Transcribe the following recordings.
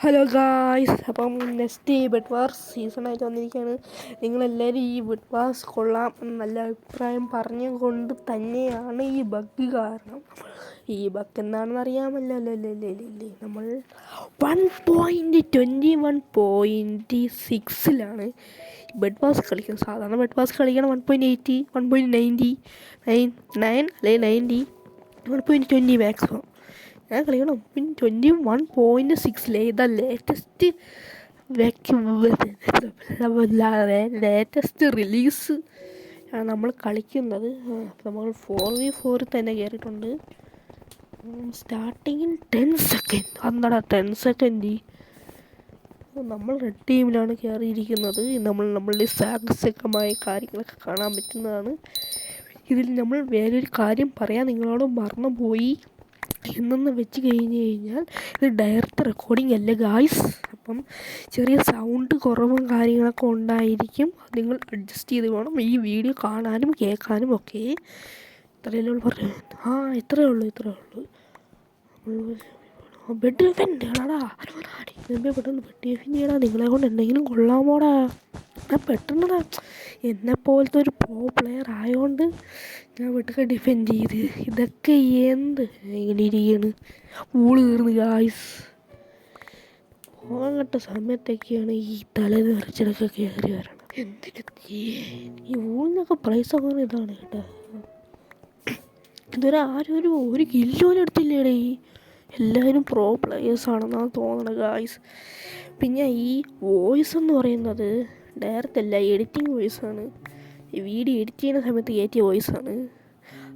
Hello guys, അപ്പം next bed wars സീസണായിട്ട് വന്നിരിക്കുകയാണ്. നിങ്ങളെല്ലാവരും ഈ ബെഡ് വാർസ് കൊള്ളാം എന്ന് നല്ല അഭിപ്രായം പറഞ്ഞുകൊണ്ട് തന്നെയാണ് ഈ ബഗ് കാരണം. ഈ ബഗ് എന്താണെന്ന് അറിയാമല്ലോ അല്ലേ? നമ്മൾ 1.21.6 ബെഡ് വാർസ് കളിക്കുന്നത്. സാധാരണ ബെഡ് വാർസ് കളിക്കണം 1.80, 1.90, 9 അല്ലെങ്കിൽ 90, 1.20 മാക്സിമം. ഞാൻ കളിക്കണം 21.6 ദ ലേറ്റസ്റ്റ് റിലീസ് ആണ് നമ്മൾ കളിക്കുന്നത്. നമ്മൾ 4v4 തന്നെ കയറിയിട്ടുണ്ട്. സ്റ്റാർട്ടിങ്ങിൽ 10 സെക്കൻഡ്. അന്നടാ 10 സെക്കൻഡ്. നമ്മൾ റെഡ് ടീമിലാണ് കയറിയിരിക്കുന്നത്. നമ്മളുടെ സാഹസികമായ കാര്യങ്ങളൊക്കെ കാണാൻ പറ്റുന്നതാണ്. ഇതിൽ നമ്മൾ വേറൊരു കാര്യം പറയാൻ നിങ്ങളോട് മറന്നുപോയി. എന്നൊന്ന് വെച്ച് കഴിഞ്ഞാൽ ഇത് ഡയറക്റ്റ് റെക്കോർഡിംഗ് അല്ല ഗായ്സ്. അപ്പം ചെറിയ സൗണ്ട് കുറവും കാര്യങ്ങളൊക്കെ ഉണ്ടായിരിക്കും. നിങ്ങൾ അഡ്ജസ്റ്റ് ചെയ്ത് വേണം ഈ വീഡിയോ കാണാനും കേൾക്കാനും ഒക്കെ. ഇത്രയല്ലേ പറഞ്ഞു. ഇത്രയേ ഉള്ളൂ. ബെഡ് ഡിഫെൻഡ് ആടാ, പെട്ടെന്ന് ബെഡ് ഡിഫെൻഡ് ചെയ്യടാ. നിങ്ങളെ കൊണ്ട് എന്തെങ്കിലും കൊള്ളാമോടാ? പെട്ടെന്നടാ. എന്നെപ്പോലത്തെ ഒരു പ്രോ പ്ലെയർ ആയതുകൊണ്ട് ഞാൻ വീട്ടൊക്കെ ഡിഫെൻഡ് ചെയ്ത്. ഇതൊക്കെ എന്ത് ഇങ്ങനെ ഇരിക്കുകയാണ്. ഊള് കയറുന്നു ഗായ്സ്. പോകട്ട സമയത്തൊക്കെയാണ് ഈ തലതെറിച്ചിടൊക്കെ കയറി വരണം. എന്തിന് ഈ ഊളിനൊക്കെ പ്രൈസ് അങ്ങനെ ഇതാണ് കേട്ടോ. ഇതുവരെ ആരും ഒരു കില്ലോനും എടുത്തില്ലേടേ. എല്ലാവരും പ്രോ പ്ലെയേഴ്സാണെന്നാണ് തോന്നുന്നത് ഗായ്സ്. പിന്നെ ഈ വോയിസ് എന്ന് പറയുന്നത് ഡയറക്റ്റ് അല്ല, എഡിറ്റിംഗ് വോയിസാണ്. ഈ വീഡിയോ എഡിറ്റ് ചെയ്യുന്ന സമയത്ത് കയറ്റിയ വോയിസാണ്,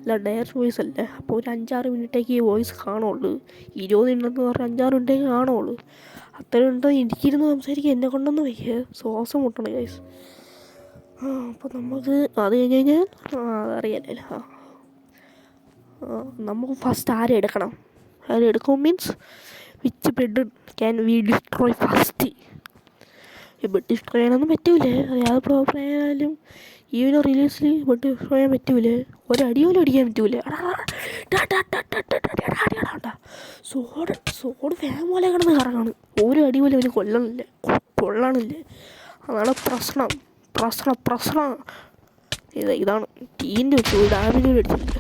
അല്ല ഡയറക്റ്റ് വോയിസ് അല്ല. അപ്പോൾ ഒരു 5-6 മിനിറ്റേക്ക് ഈ വോയിസ് കാണുള്ളൂ. 20 മിനിറ്റ് പറഞ്ഞാൽ 5-6 മിനിറ്റേക്ക് കാണുള്ളൂ. അത്രയും ഉണ്ടോ എനിക്കിരുന്ന് സംസാരിക്കുക എന്നെ കൊണ്ടൊന്നും വയ്യ. ശ്വാസം മുട്ടണം ഗൈസ്. അപ്പോൾ നമുക്ക് അത് കഴിഞ്ഞ് കഴിഞ്ഞാൽ അതറിയാലോ. നമുക്ക് ഫസ്റ്റ് ആരെടുക്കണം means which bed can we destroy first. Bed destroy ചെയ്യാനൊന്നും പറ്റൂലേ. അത് പ്രോപ്പർ ആയാലും ഈ ഒരു റിലീസിൽ ബെഡ് ഡിസ്ട്രോയ് ചെയ്യാൻ പറ്റൂലേ. ഒരടി പോലും അടിക്കാൻ പറ്റൂലേ. സോഡ് ഫാൻ പോലെ കിടന്ന് കറങ്ങാണ്. ഒരു അടി പോലും അവന് കൊള്ളണില്ലേ. അതാണ് പ്രശ്നം. ഇതാണ് ടീൻ്റെ ഡാമേജ് പോലും അടിച്ചിട്ടില്ല.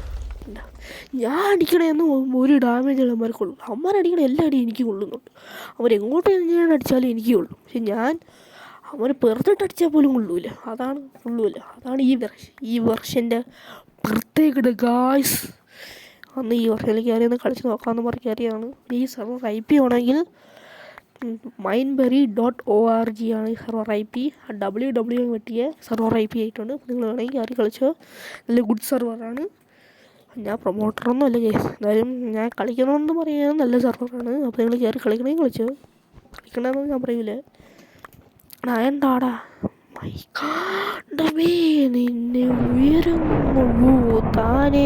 ഞാൻ അടിക്കണേന്ന് ഒരു ഡാമേജ് അമ്മമാർ കൊള്ളും. അമ്മമാരടിക്കണ എല്ലാ അടിയും എനിക്ക് കൊള്ളുന്നുണ്ട്. അവരെങ്ങോട്ട് ഞാൻ അടിച്ചാലും എനിക്ക് കൊള്ളും. പക്ഷെ ഞാൻ അവന് പെറുത്തിട്ട് അടിച്ചാൽ പോലും കൊള്ളൂല. അതാണ് ഈ വെർഷൻ്റെ പ്രത്യേകത ഗായ്സ്. അന്ന് ഈ വെർഷനിലേക്ക് കയറിയൊന്ന് കളിച്ച് നോക്കാമെന്ന് പറഞ്ഞ് കയറിയാണ്. ഈ സെർവർ IP ആണെങ്കിൽ mindberry.org ആണ് ഈ സെർവർ IP. www പറ്റിയ സെർവർ IP ആയിട്ടുണ്ട്. നിങ്ങൾ വേണമെങ്കിൽ കയറി കളിച്ചോ. നല്ല ഗുഡ് സെർവറാണ്. ഞാൻ പ്രൊമോട്ടറൊന്നും അല്ല കേസ്. എന്തായാലും ഞാൻ കളിക്കണമെന്ന് പറയുന്നത് നല്ല സെർവറാണ്. അപ്പോൾ നിങ്ങൾ കയറി കളിക്കണമെങ്കിൽ കളിച്ചോ. കളിക്കണമെന്ന് ഞാൻ പറയൂല. എന്താടാ നിന്നെ ഉയരുന്നു താനേ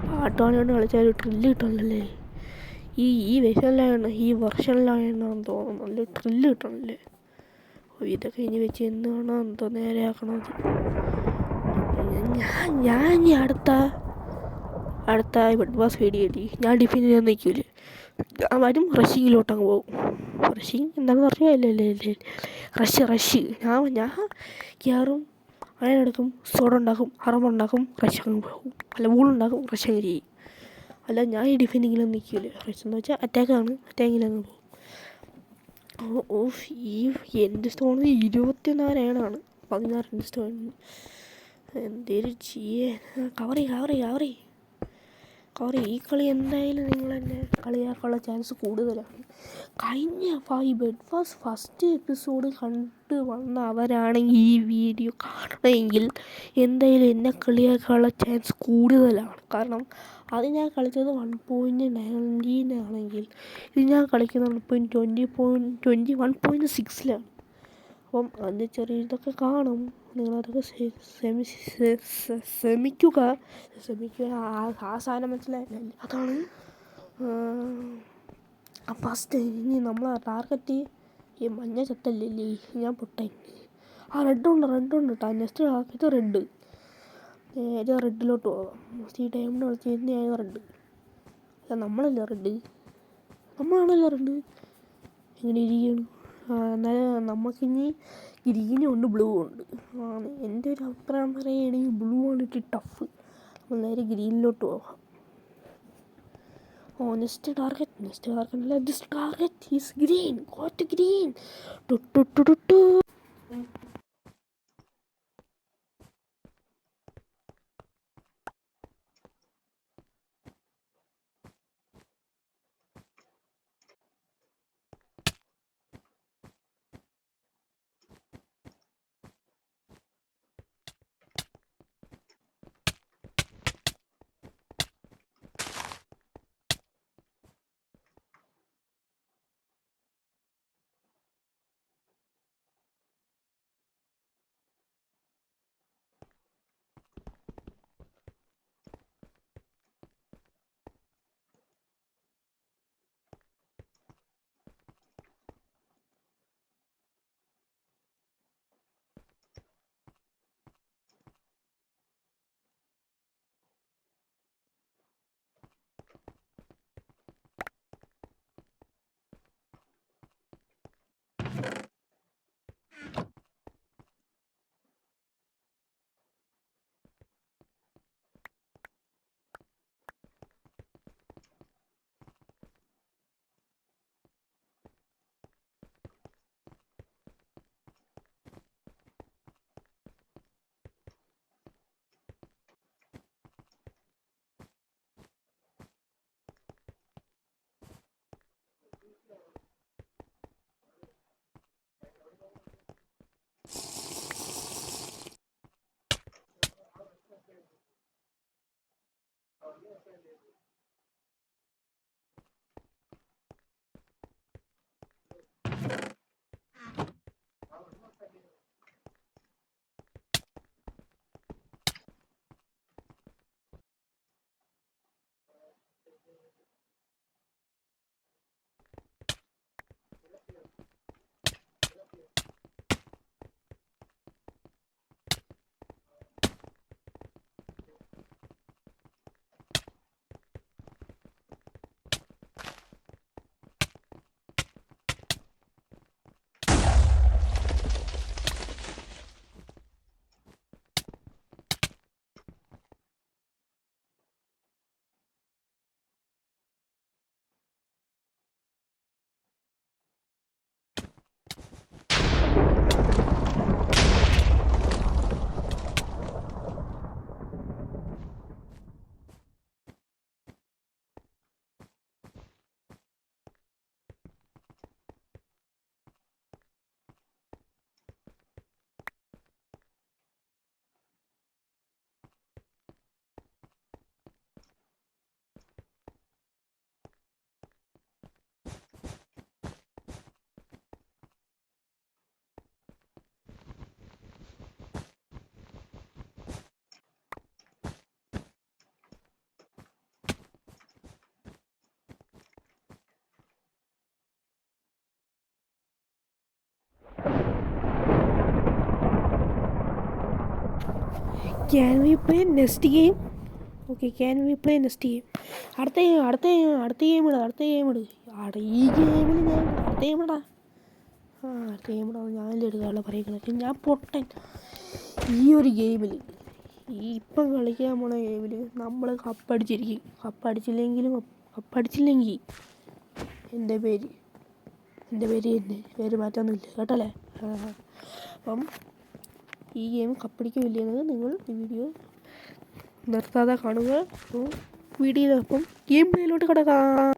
പാട്ടുപാടിക്കൊണ്ട് കളിച്ചാൽ ട്രില്ല് കിട്ടണല്ലേ. ഈ വെർഷനിലാണെന്ന് തോന്നുന്നു നല്ല ട്രില്ല് കിട്ടണല്ലേ. ഇതൊക്കെ ഇനി വെച്ച് എന്താണ് എന്തോ നേരെയാക്കണത്. ഞാൻ ഇനി അടുത്ത ബെഡ് വാസ് വീഡിയോ ഞാൻ ഡിഫെൻഡ് ചെയ്യാൻ നിൽക്കൂലേ. ഞാൻ വരും റഷിങ്ങിലോട്ടങ്ങ് പോകും. റഷിങ് എന്താണെന്ന് അറിയാമല്ലേ. റഷ് ഞാൻ കയറും, അയനെടുക്കും, സോഡുണ്ടാക്കും, ഹറമുണ്ടാക്കും, റഷ് അങ്ങ് പോകും. അല്ല വൂളുണ്ടാക്കും, റഷ് അങ്ങ് ചെയ്യും. അല്ല ഞാൻ ഈ ഡിഫെൻഡിങ്ങിലൊന്നും നിൽക്കൂലേ. റഷ് എന്ന് വെച്ചാൽ അറ്റാക്കിലങ്ങ് പോകും. ഈ എൻ്റെ സ്റ്റോൺ 24 ഏണാണ്. 16 എൻ്റെ സ്റ്റോൺ. എന്തേലും കവർ ഈ കളി എന്തായാലും നിങ്ങൾ തന്നെ കളിയാക്കാനുള്ള ചാൻസ് കൂടുതലാണ്. കഴിഞ്ഞ ഈ ബെഡ് വാസ് ഫസ്റ്റ് എപ്പിസോഡ് കണ്ട് വന്ന അവരാണെങ്കിൽ ഈ വീഡിയോ കാണണമെങ്കിൽ എന്തായാലും എന്നെ കളിയാക്കാനുള്ള ചാൻസ് കൂടുതലാണ്. കാരണം അത് ഞാൻ കളിച്ചത് 1.19 ആണെങ്കിൽ ഇത് ഞാൻ കളിക്കുന്നത് 1.20.21.6 അപ്പം അതിൻ്റെ ചെറിയ ഇതൊക്കെ കാണും. നിങ്ങളതൊക്കെ ശ്രമിക്കുക. ആ സാധനം മനസ്സിലായില്ല. അതാണ് ഫസ്റ്റ്. ഇനി നമ്മളെ ടാർഗറ്റ് ഈ മഞ്ഞ ചത്തല്ലേ. ഞാൻ പൊട്ടൻ. റെഡുണ്ട് കേട്ടോ. Next target red. നേരെ റെഡിലോട്ട് പോകാം. ഈ ടൈമിന് കളിച്ച് കഴിഞ്ഞാൽ റെഡ്. അല്ല നമ്മളല്ലേ റെഡ്. നമ്മളാണല്ലോ റെഡ്. എങ്ങനെ ഇരിക്കുകയാണ്? എന്നാലും നമുക്കിനി ഗ്രീനും ഉണ്ട് ബ്ലൂ ഉണ്ട്. എൻ്റെ ഒരു അഭിപ്രായം പറയുകയാണെങ്കിൽ ബ്ലൂ ആണ് ഇട്ട് ടഫ്. അപ്പോൾ നേരെ ഗ്രീനിലോട്ട് പോകാം. നെക്സ്റ്റ് ടാർഗറ്റ് അല്ല, this target is green. Go to green. Two two two two two. Can we play next game? Okay, can we play next game? അടുത്ത ഗെയിം ഈ ഗെയിമിൽ ഞാൻ അടുത്ത ഗെയിമിടാ. അടുത്ത ഗെയിമിടാ ഞാനല്ലേ എടുക്കാനുള്ള പറയുന്നത്. ഞാൻ പൊട്ടൻ. ഈ ഒരു ഗെയിമിൽ ഇപ്പം കളിക്കാൻ പോണ ഗെയിമിൽ നമ്മൾ കപ്പടിച്ചില്ലെങ്കിൽ എൻ്റെ പേര് പേര് മാറ്റാനൊന്നുമില്ല കേട്ടല്ലേ. അപ്പം ഈ ഗെയിം കപ്പടിക്കില്ലെന്ന് നിങ്ങൾ ഈ വീഡിയോ നിർത്താതെ കാണുക. വീഡിയോയിലൊപ്പം ഗെയിം പ്ലേയിലോട്ട് കിടക്കാം.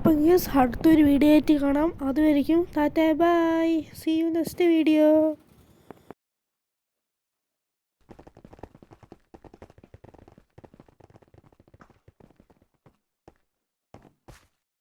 അപ്പം അടുത്തൊരു വീഡിയോ ആയിട്ട് കാണാം. അതുവരെയും tata bye, see you next video.